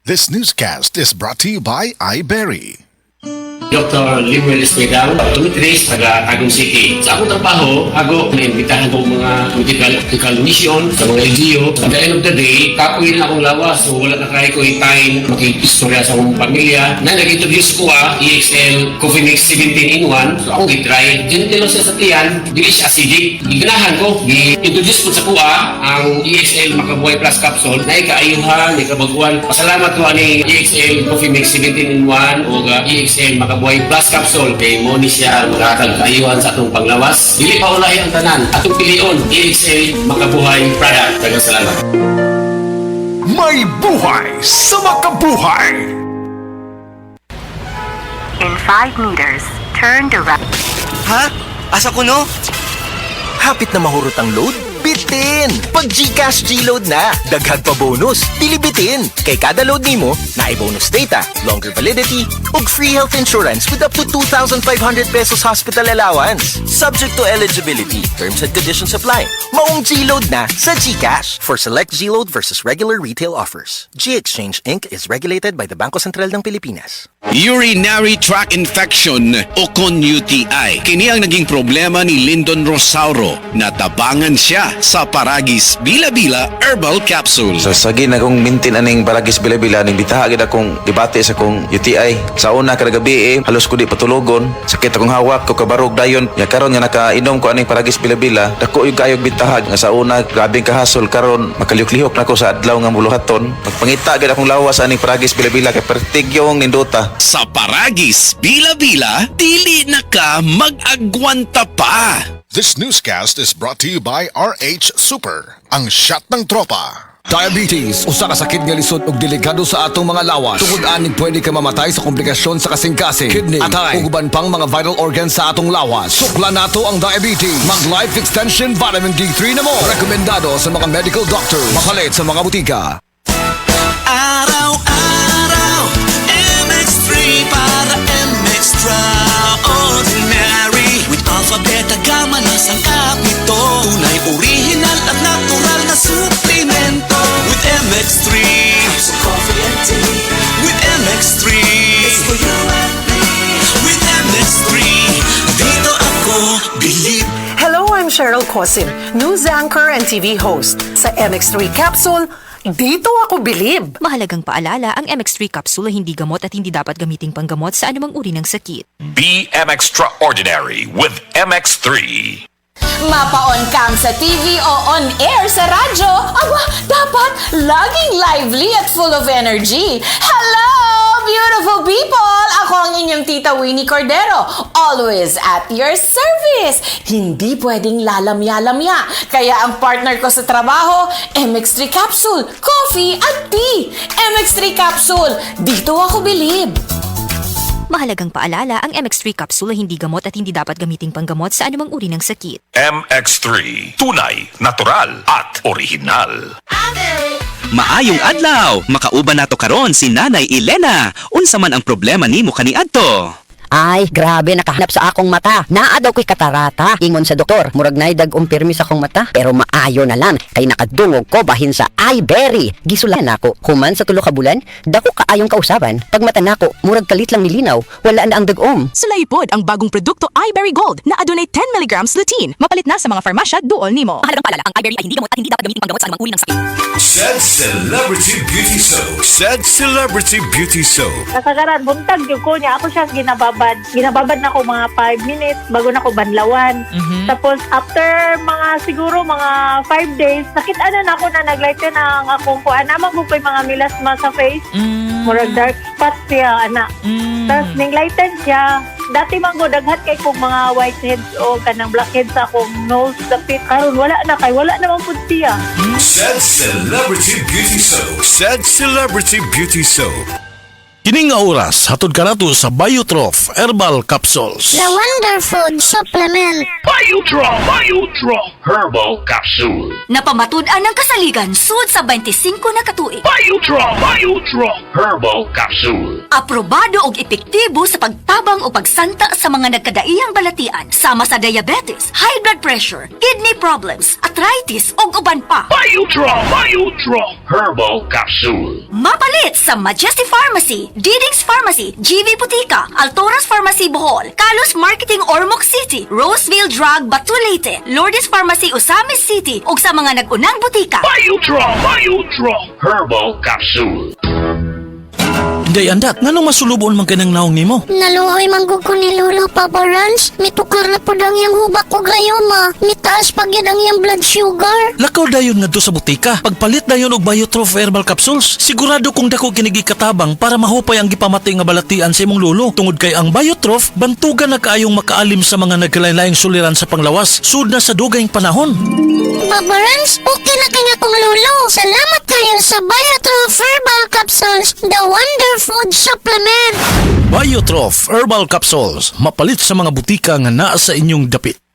This newscast is brought to you by iBerry. Dr. Limuel Espedal, tumitris taga Tagum City. Sa akong trabaho, ako naimbitahan ko mga political mission sa mga LGU. At the end of the day, kapoy na akong lawas. So wala na kaya ko yung time makikistorya sa akong pamilya. Na nag-introduce ko EXL Coffee Mix 17 in 1. So akong i-try. Diyan siya sa tiyan, hindi siya acidic. Iganahan ko, i-introduce ko sa kuha ang EXL Makabuhay Plus Capsule na ikaayuhan, ikabaguan. Pasalamat ko ani EXL Coffee Mix 17 in 1 o EXL Makabuhay Plus Capsule kay mo ni siya makakag-ayuhan sa atong panglawas. Dili pa ulahi ang tanan. Atong pilion, EXL Makabuhay Product. Daghang salamat. May buhay sa makabuhay! In 5 meters, turn to right. Ha? Asa ko no? Hapit na mahurot ang load? Bitin! Pag GCash G-Load na, daghag pa bonus, dilibitin. Kay kada load nimo, na bonus data, longer validity, ug free health insurance with up to 2,500 pesos hospital allowance. Subject to eligibility, terms and conditions apply. Maong G-Load na sa GCash. For select G-Load versus regular retail offers. G-Exchange Inc. is regulated by the Bangko Sentral ng Pilipinas. Urinary tract infection o kon UTI. Kini ang naging problema ni Lyndon Rosauro. Natabangan siya sa Paragis Bila-Bila Herbal Capsule. So sagi na kong mintin aning Paragis Bila-Bila ning bitahagid akong debate sa kong UTI. Sa una kada gabi halos ko di patulogon. Sakit akong hawak ko kabarog dayon. Ya karon nga nakainom ko aning Paragis Bila-Bila, dako yung kayog bitahag nga sa una grabing kahasol karon makalihok-lihok na ko sa adlaw nga muluhaton. Pagpangita gid akong lawas aning Paragis Bila-Bila kay pertigyong nindota. Sa Paragis Bila-Bila, dili na ka mag-agwanta pa. This newscast is brought to you by RH Super, ang shot ng tropa. Diabetes, usa ka sakit nga lisod ug delikado sa atong mga lawas. Tungod aning pwede ka mamatay sa komplikasyon sa kasing-kasing, kidney, atay, ug uban pang mga vital organs sa atong lawas. Sukla nato ang diabetes. Mag Life Extension Vitamin D3 na mo. Rekomendado sa mga medical doctors. Makalit sa mga butika. Araw-araw, MX3 para extraordinary. With Alpha Beta Gamma na sangkap nito. Tunay original at natural na suplemento. With MX3, it's coffee and tea. With MX3, it's for you and me. With MX3, dito ako believe. Hello, I'm Cheryl Cosim, news anchor and TV host. Sa MX3 Capsule, dito ako bilib. Mahalagang paalala, ang MX3 capsule ay hindi gamot at hindi dapat gamiting panggamot sa anumang uri ng sakit. Be extraordinary with MX3. Mapa-on cam sa TV o on air sa radyo, aba, dapat laging lively at full of energy. Hello, beautiful people! Ako ang inyong tita Winnie Cordero, always at your service. Hindi pwedeng lalamya-lamya. Kaya ang partner ko sa trabaho, MX3 Capsule, coffee at tea. MX3 Capsule, dito ako bilib. Mahalagang paalala, ang MX3 capsule ay hindi gamot at hindi dapat gamiting panggamot sa anumang uri ng sakit. MX3. Tunay, natural, at original. Maayong adlaw! Makauban nato karon si Nanay Elena. Unsa man ang problema nimo kaniadto? Ay, grabe, nakahanap sa akong mata. Naa daw ko'y katarata. Ingon sa doktor, murag nay dag umpirmi sa akong mata. Pero maayo na lang, kay nakadungog ko bahin sa iBerry. Gisulan ako, human sa tulo ka bulan, dako kaayong kausaban. Pag mata nako, murag kalit lang nilinaw, wala na ang dagom. Sulaypod ang bagong produkto iBerry Gold na adunay 10 mg lutein. Mapalit na sa mga farmasya duol nimo. Mahalagang paalala, ang iBerry ay hindi gamot at hindi dapat gamiting panggamot sa anumang uri ng sakit. Said Celebrity Beauty Soap. Said Celebrity Beauty Soap. Kasagaran, buntag yung ko niya. Ako siya ginababad na ko mga 5 minutes bago na ko banlawan. Tapos after siguro mga 5 days, nakita na ako na naglighten na ang akong kuan. Naman ko pa mga milasma sa face. Murag dark spots siya, anak. Tapos ninglighten siya. Dati man ko daghat kay kong mga whiteheads o kanang blackheads sa akong nose, dapit. Karon wala na kay, wala naman po siya. Said Celebrity Beauty Soap. Said Celebrity Beauty Soap. Kining nga oras, hatod ka nato sa Biotrof Herbal Capsules. The Wonder Food Supplement. Biotrof Herbal Capsule. Napamatud-an ng kasaligan sud sa 25 na katuig. Biotrof Herbal Capsule. Aprobado og epektibo sa pagtabang o pagsanta sa mga nagkadaiyang balatian sama sa diabetes, high blood pressure, kidney problems, arthritis ug uban pa. Biotrof Herbal Capsule. Mapalit sa Majesty Pharmacy, Diding's Pharmacy, GV Butika, Altoras Pharmacy Bohol, Kalos Marketing Ormoc City, Roseville Drug Batulete, Lourdes Pharmacy Osamis City ug sa mga nag-unang butika. Biotrof Herbal Capsule. Day andat, nganong masulubon man kanang naong nimo? Naluoy manggug ko ni Lolo, Papa Rans. Mitukar na po ang iyang hubak ko gayoma. Mitaas pag yan ang iyang blood sugar. Lakaw dayon nga sa butika. Pagpalit dayon og Biotrof Herbal Capsules, sigurado kung dako kinigi katabang para mahupay ang gipamatay nga balatian sa imong lolo. Tungod kay ang Biotrof, bantugan na kaayong makaalim sa mga nagkalain-laing suliran sa panglawas, sud na sa dugayng panahon. Papa Rans, okay na kanya kong lolo. Salamat kayo sa Biotrof Herbal Capsules, the Wonder Food Supplement. Biotrof Herbal Capsules, mapalit sa mga butika nga naa sa inyong dapit.